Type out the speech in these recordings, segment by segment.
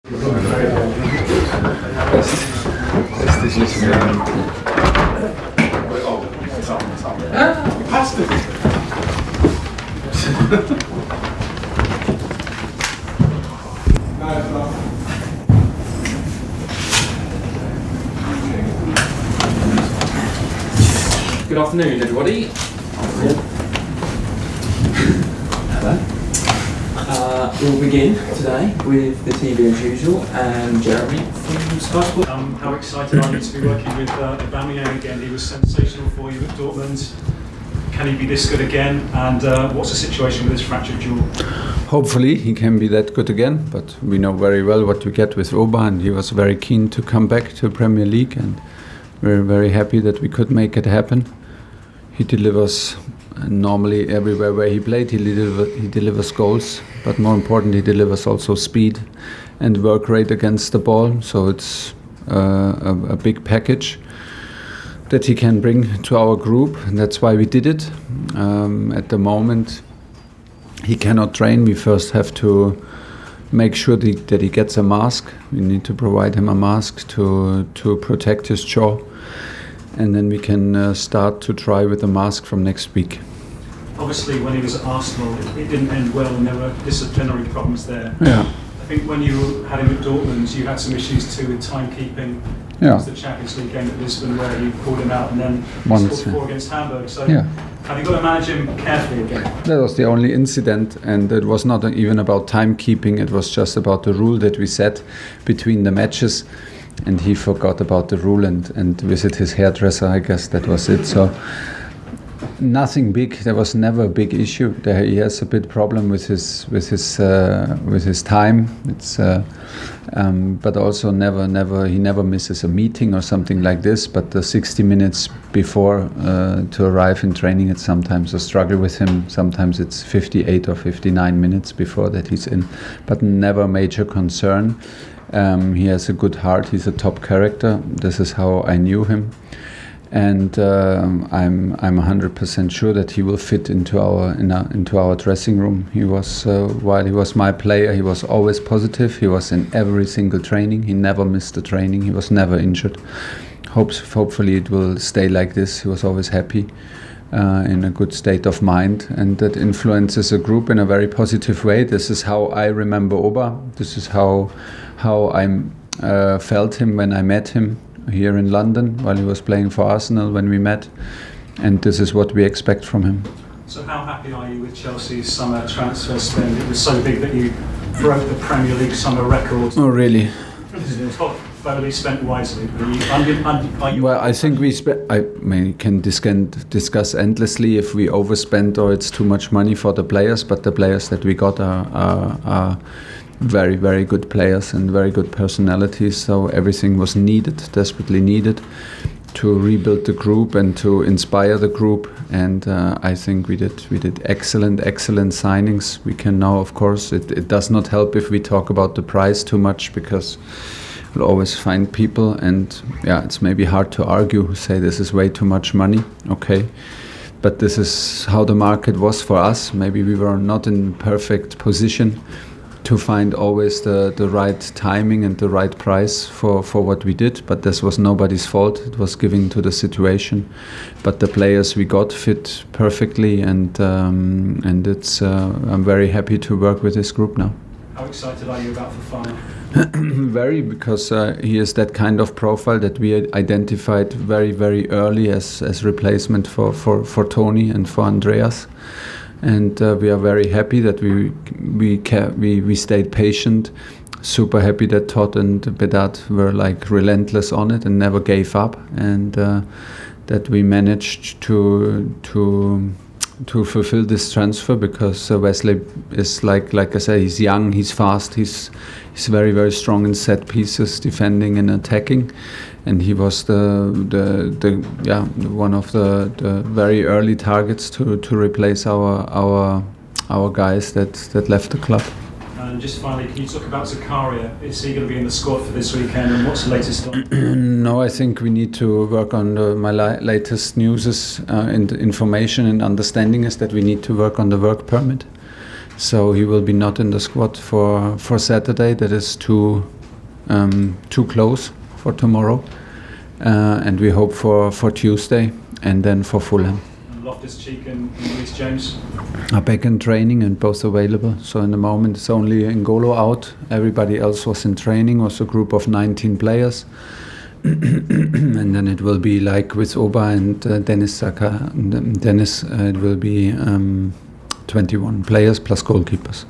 Good afternoon, everybody. Hello. We'll begin today with the TV as usual, and Jeremy from Sky Sports. How excited are you to be working with Aubameyang again? He was sensational for you at Dortmund. Can he be this good again? And what's the situation with his fractured jaw? Hopefully he can be that good again, but we know very well what we get with Oba, and he was very keen to come back to Premier League, and we're very happy that we could make it happen. He delivers normally everywhere where he played. He delivers goals, but more important, he delivers also speed and work rate against the ball. So it's a big package that he can bring to our group, and that's why we did it. At the moment, he cannot train. We first have to make sure that he gets a mask. We need to provide him a mask to protect his jaw. And then we can start to try with the mask from next week. Obviously, when he was at Arsenal, it didn't end well, and there were disciplinary problems there. Yeah. I think when you had him at Dortmund, you had some issues too with timekeeping. Yeah. It was the Champions League game at Lisbon where you called him out, and then once, scored 4 against Hamburg. So yeah. Have you got to manage him carefully again? That was the only incident, and it was not even about timekeeping. It was just about the rule that we set between the matches. And he forgot about the rule and visited his hairdresser. I guess that was it. So nothing big. There was never a big issue. He has a bit problem with his time. It's but also he never misses a meeting or something like this. But the 60 minutes before to arrive in training, it's sometimes a struggle with him. Sometimes it's 58 or 59 minutes before that he's in, but never a major concern. He has a good heart. He's a top character. This is how I knew him, and I'm 100% sure that he will fit into our dressing room. He was while he was my player, he was always positive. He was in every single training. He never missed a training. He was never injured. Hopefully it will stay like this. He was always happy, in a good state of mind, and that influences a group in a very positive way. This is how I remember Oba. This is how I felt him when I met him here in London while he was playing for Arsenal when we met, and this is what we expect from him. So how happy are you with Chelsea's summer transfer spend? It was so big that you broke the Premier League summer record. Oh, really? Bowley spent wisely. Well, I think we can discuss endlessly if we overspend or it's too much money for the players, but the players that we got are very, very good players and very good personalities. So everything was needed, desperately needed, to rebuild the group and to inspire the group. And I think we did excellent signings. We can now, of course, it does not help if we talk about the price too much, because we'll always find people, and yeah, it's maybe hard to argue, say this is way too much money. Okay, but this is how the market was for us. Maybe we were not in perfect position to find always the right timing and the right price for what we did, but this was nobody's fault. It was given to the situation. But the players we got fit perfectly, and it's I'm very happy to work with this group now. How excited are you about Fofana? Very, because he is that kind of profile that we identified very, very early as replacement for Tony and for Andreas. And we are very happy that we stayed patient. Super happy that Todd and Bedard were like relentless on it and never gave up, and that we managed to fulfill this transfer, because Wesley is like I say, he's young, he's fast, he's very, very strong in set pieces, defending and attacking. And he was one of the very early targets to replace our guys that left the club. And just finally, can you talk about Zakaria? Is he going to be in the squad for this weekend, and what's the latest on? No, I think we need to work on my latest news and information and understanding is that we need to work on the work permit. So he will be not in the squad for Saturday. That is too too close for tomorrow, and we hope for Tuesday and then for Fulham. Loftus-Cheek and Reece James are back in training and both available. So in the moment it's only N'Golo out. Everybody else was in training, was a group of 19 players. And then it will be like with Oba and Dennis, it will be 21 players plus goalkeepers.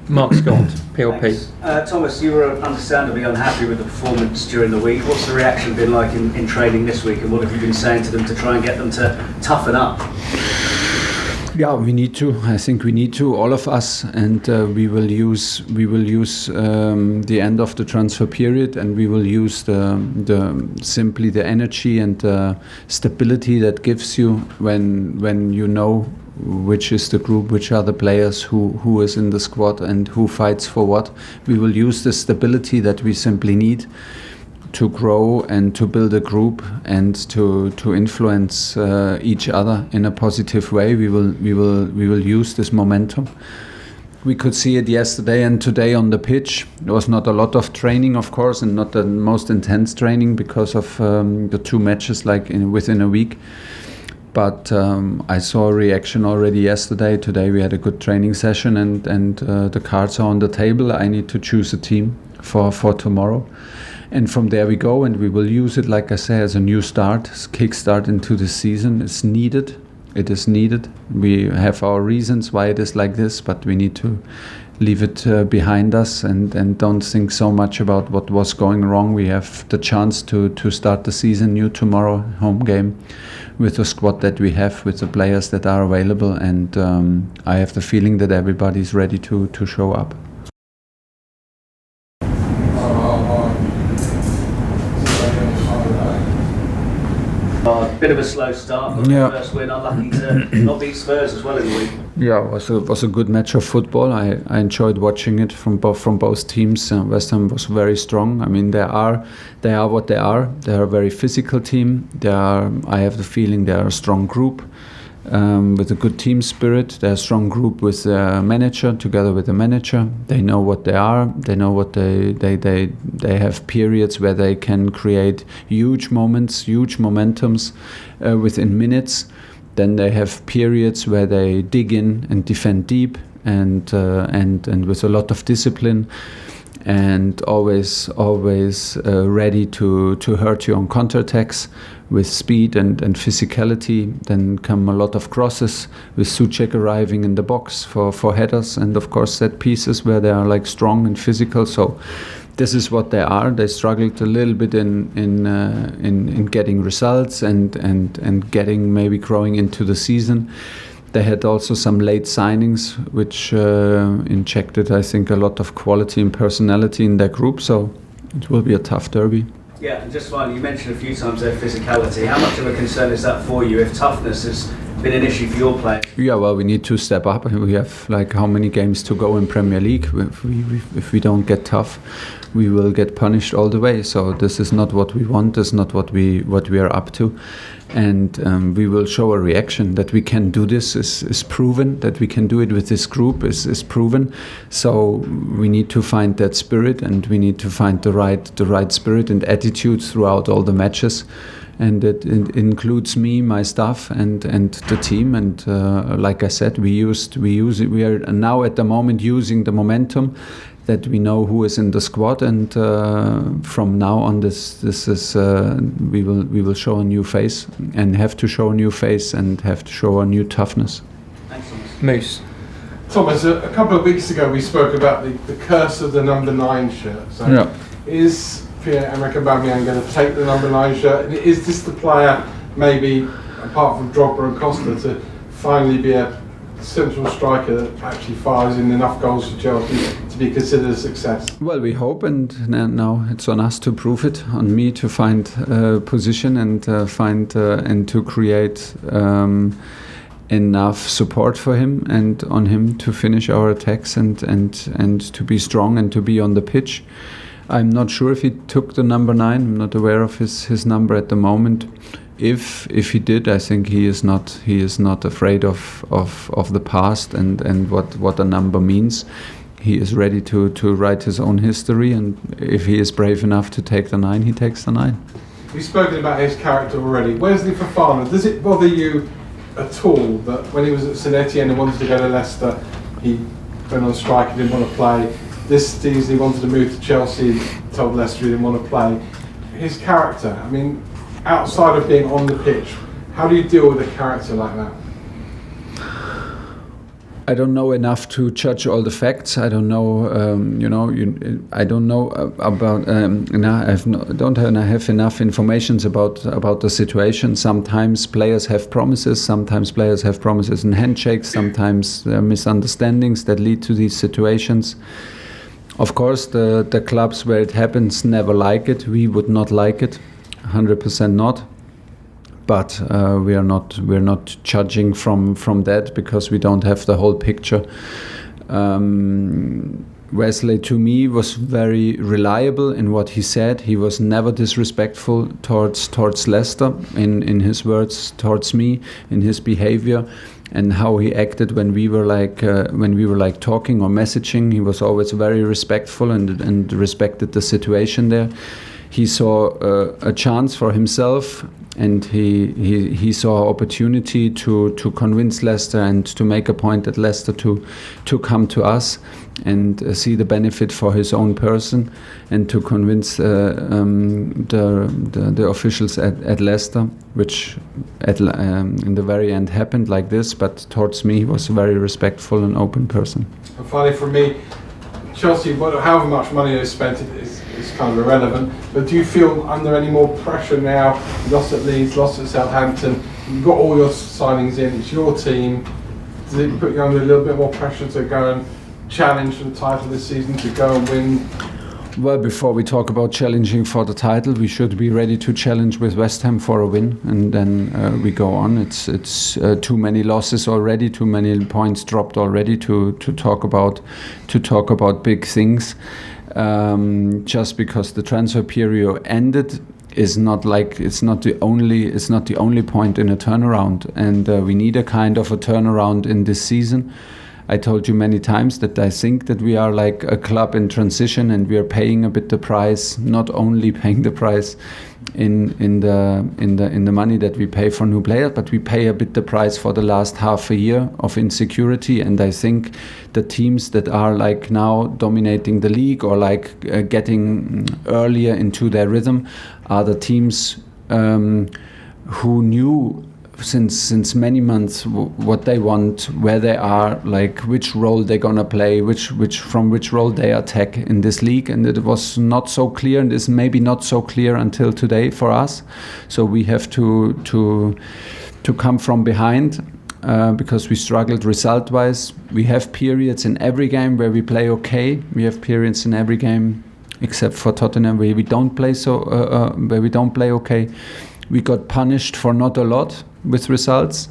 Mark Scott, PLP. Thomas, you were understandably unhappy with the performance during the week. What's the reaction been like in training this week, and what have you been saying to them to try and get them to toughen up? Yeah, we need to. I think we need to, all of us, and we will use the end of the transfer period, and we will use simply the energy and stability that gives you when you know which is the group, which are the players, who is in the squad and who fights for what. We will use the stability that we simply need to grow and to build a group and to influence each other in a positive way. We will use this momentum. We could see it yesterday and today on the pitch. There was not a lot of training, of course, and not the most intense training because of the 2 matches within a week. But I saw a reaction already yesterday. Today we had a good training session, and the cards are on the table. I need to choose a team for tomorrow. And from there we go, and we will use it, like I say, as a new start, kickstart into the season. It's needed. It is needed. We have our reasons why it is like this, but we need to leave it behind us and don't think so much about what was going wrong. We have the chance to start the season new tomorrow, home game, with the squad that we have, with the players that are available, and I have the feeling that everybody's ready to show up. Bit of a slow start, but the first win, unlucky to not beat Spurs as well in the week. Yeah, it was a good match of football. I enjoyed watching it from both teams. West Ham was very strong. I mean, they are what they are. They are a very physical team. I have the feeling they are a strong group with a good team spirit. They're a strong group with the manager, together with the manager. They know what they are. They know what they have periods where they can create huge moments, huge momentums within minutes. Then they have periods where they dig in and defend deep and with a lot of discipline, and always ready to hurt you on counterattacks with speed and physicality. Then come a lot of crosses with Tuchel arriving in the box for headers, and of course set pieces where they are strong and physical. So this is what they are. They struggled a little bit in getting results and getting maybe growing into the season. They had also some late signings, which injected, I think, a lot of quality and personality in their group. So it will be a tough derby. Yeah, and just finally, you mentioned a few times their physicality. How much of a concern is that for you if toughness has been an issue for your players? Yeah, well, we need to step up. We have how many games to go in Premier League? If we don't get tough, we will get punished all the way. So this is not what we want. This is not what we are up to. And we will show a reaction that we can do this. Is proven that we can do it with this group. Is proven. So we need to find that spirit, and we need to find the right spirit and attitude throughout all the matches. And it includes me, my staff, and the team. And like I said, we use it. We are now at the moment using the momentum that we know who is in the squad, and from now on, this is we will show a new face, and have to show a new face, and have to show a new toughness. Thanks, Thomas. Moose. Thomas, a couple of weeks ago we spoke about the curse of the number 9 shirt. So Yeah. Is Pierre-Emerick Aubameyang going to take the number 9 shirt? And is this the player, maybe apart from Drogba and Costa, to finally be a central striker that actually fires in enough goals for Chelsea to be considered a success? Well, we hope, and now it's on us to prove it, on me to find position and and to create enough support for him, and on him to finish our attacks and to be strong and to be on the pitch. I'm not sure if he took the number 9. I'm not aware of his number at the moment. If he did, I think he is not afraid of the past and what a number means. he is ready to write his own history, and if he is brave enough to take the 9, he takes the 9. We've spoken about his character already. Wesley Fofana, does it bother you at all that when he was at St Etienne and wanted to go to Leicester, he went on strike, he didn't want to play? This season he wanted to move to Chelsea, told Leicester he didn't want to play. His character, I mean, outside of being on the pitch, how do you deal with a character like that? I don't know enough to judge all the facts. I don't know, I don't know about. Don't have enough information about the situation. Sometimes players have promises. Sometimes players have promises and handshakes. Sometimes there are misunderstandings that lead to these situations. Of course, the clubs where it happens never like it. We would not like it, 100% not. But we're not judging from that because we don't have the whole picture. Wesley, to me, was very reliable in what he said. He was never disrespectful towards Leicester in his words towards me, in his behavior, and how he acted when we were like talking or messaging. He was always very respectful and respected the situation there. He saw a chance for himself, and he saw opportunity to convince Leicester and to make a point at Leicester to come to us and see the benefit for his own person, and to convince the officials at Leicester, which in the very end happened like this. But towards me, he was a very respectful and open person. And finally, for me, Chelsea, however much money they spent, is kind of irrelevant. But do you feel under any more pressure now? You lost at Leeds, lost at Southampton. You've got all your signings in. It's your team. Does it put you under a little bit more pressure to go and challenge for the title this season, to go and win? Well, before we talk about challenging for the title, we should be ready to challenge with West Ham for a win, and then we go on. It's too many losses already, too many points dropped already to talk about big things. Just because the transfer period ended is not like it's not the only point in a turnaround, and we need a kind of a turnaround in this season. I told you many times that I think that we are like a club in transition, and we are paying a bit the price, not only paying the price in the money that we pay for new players, but we pay a bit the price for the last half a year of insecurity. And I think the teams that are like now dominating the league or like getting earlier into their rhythm are the teams who knew since many months what they want, where they are, like which role they're gonna play, which role they attack in this league. And it was not so clear, and is maybe not so clear until today for us. So we have to come from behind because we struggled result-wise. We have periods in every game where we play okay. We have periods in every game except for Tottenham where we don't play okay. We got punished for not a lot with results,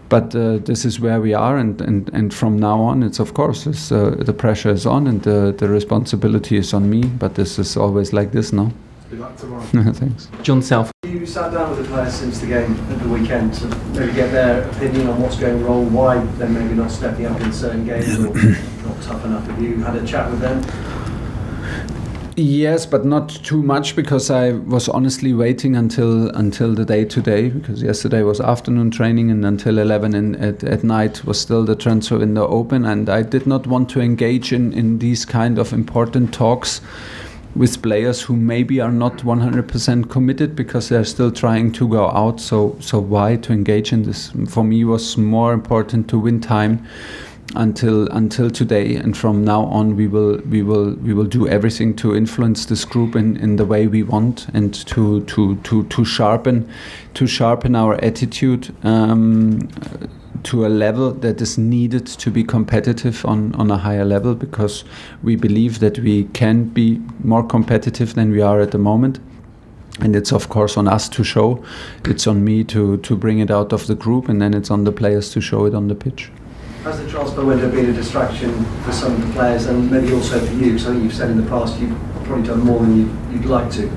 but this is where we are, and from now on, it's of course the pressure is on, and the responsibility is on me. But this is always like this now. Good luck tomorrow. Thanks. John South. You sat down with the players since the game at the weekend to maybe get their opinion on what's going wrong, why they're maybe not stepping up in certain games or not tough enough. Have you had a chat with them? Yes, but not too much, because I was honestly waiting until the day today, because yesterday was afternoon training, and until 11 at night was still the transfer window open, and I did not want to engage in these kind of important talks with players who maybe are not 100% committed because they're still trying to go out. So why to engage in this? For me, it was more important to win time until today, and from now on we will do everything to influence this group in the way we want, and to sharpen our attitude to a level that is needed to be competitive on a higher level, because we believe that we can be more competitive than we are at the moment. And it's of course on us to show. It's on me to bring it out of the group, and then it's on the players to show it on the pitch. Has the transfer window been a distraction for some of the players, and maybe also for you? Because I think you've said in the past you've probably done more than you'd like to.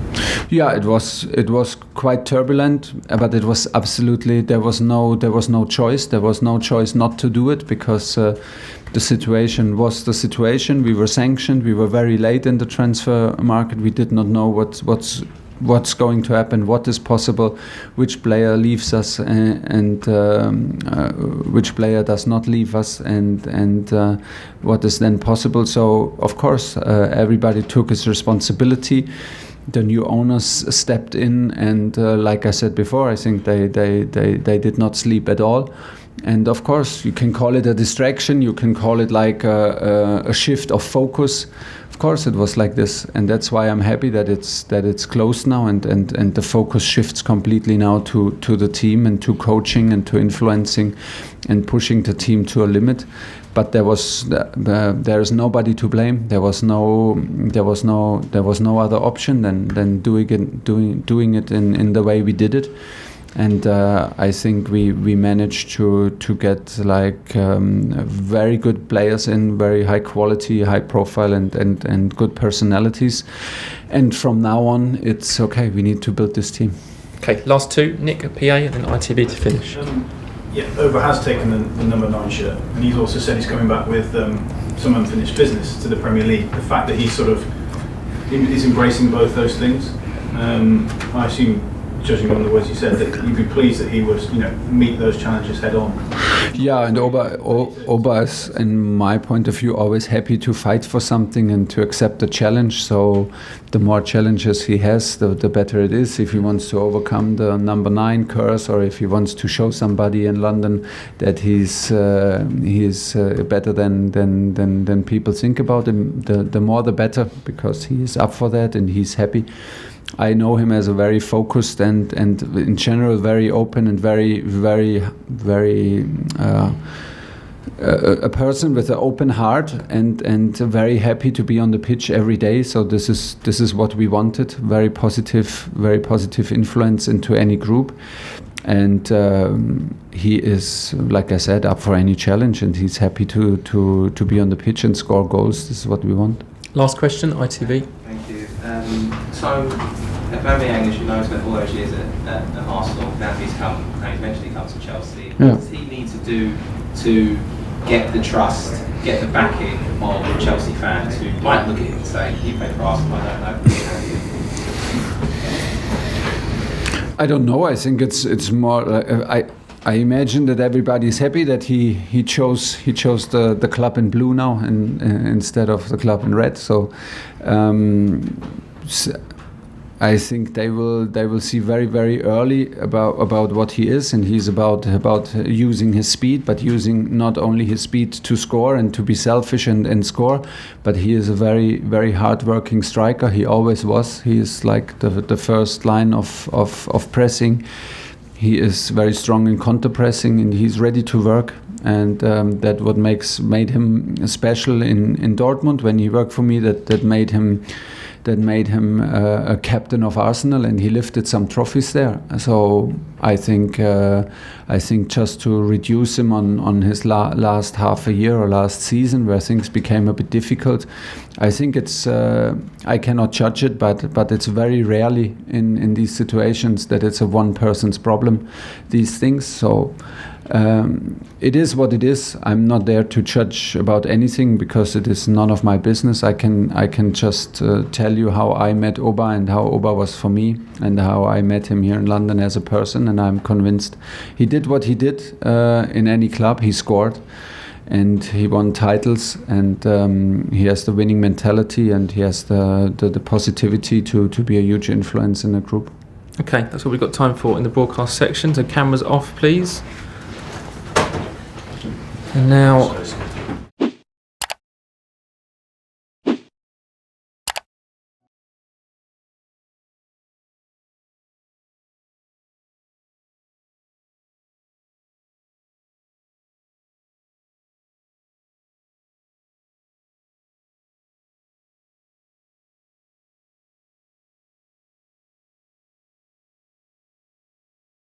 Yeah, it was quite turbulent, but it was absolutely there was no choice. There was no choice not to do it, because the situation was the situation. We were sanctioned. We were very late in the transfer market. We did not know what's going to happen, what is possible, which player leaves us, and which player does not leave us, and what is then possible. So of course everybody took his responsibility. The new owners stepped in, and like I said before, I think they did not sleep at all. And of course, you can call it a distraction, you can call it like a shift of focus. Of course, it was like this, and that's why I'm happy that it's closed now, and the focus shifts completely now to the team and to coaching and to influencing and pushing the team to a limit. But there is nobody to blame. There was no other option than doing it in the way we did it. And I think we managed to get like very good players in, very high quality, high profile, and good personalities. And from now on, it's okay. We need to build this team. Okay, last two, Nick at PA and then ITV to finish. Oba has taken the number 9 shirt, and he's also said he's coming back with some unfinished business to the Premier League. The fact that he's sort of is embracing both those things, I assume, judging on the words you said, that you'd be pleased that he would, meet those challenges head on. Yeah, and Oba is, in my point of view, always happy to fight for something and to accept the challenge. So the more challenges he has, the better it is. If he wants to overcome the number 9 curse, or if he wants to show somebody in London that he is better than people think about him, the more the better, because he is up for that and he's happy. I know him as a very focused and in general very open and very a person with an open heart and very happy to be on the pitch every day. So this is what we wanted. Very positive influence into any group. And he is, like I said, up for any challenge, and he's happy to be on the pitch and score goals. This is what we want. Last question, ITV. Thank you. So, Aubameyang, as you know, spent all those years at Arsenal. Now he's eventually come to Chelsea. Yeah. What does he need to do to get the trust, get the backing of Chelsea fans who might look at him and say, "He played for Arsenal, I don't know." I don't know. I think it's more. I imagine that everybody is happy that he chose the club in blue now instead of the club in red. So I think they will see very, very early about what he is, and he's about using his speed, but using not only his speed to score and to be selfish and score, but he is a very, very hard-working striker. He always was. He is like the first line of pressing. He is very strong in counter pressing, and he's ready to work. And that what made him special in Dortmund when he worked for me. That made him a captain of Arsenal, and he lifted some trophies there. So I think just to reduce him on his last half a year or last season where things became a bit difficult, I think it's I cannot judge it, but it's very rarely in these situations that it's a one person's problem, these things. So it is what it is. I'm not there to judge about anything because it is none of my business. I can just tell you how I met Oba and how Oba was for me and how I met him here in London as a person, and I'm convinced he did what he did in any club. He scored and he won titles, and he has the winning mentality, and he has the positivity to be a huge influence in the group. Okay, that's all we've got time for in the broadcast section. So cameras off, please. And now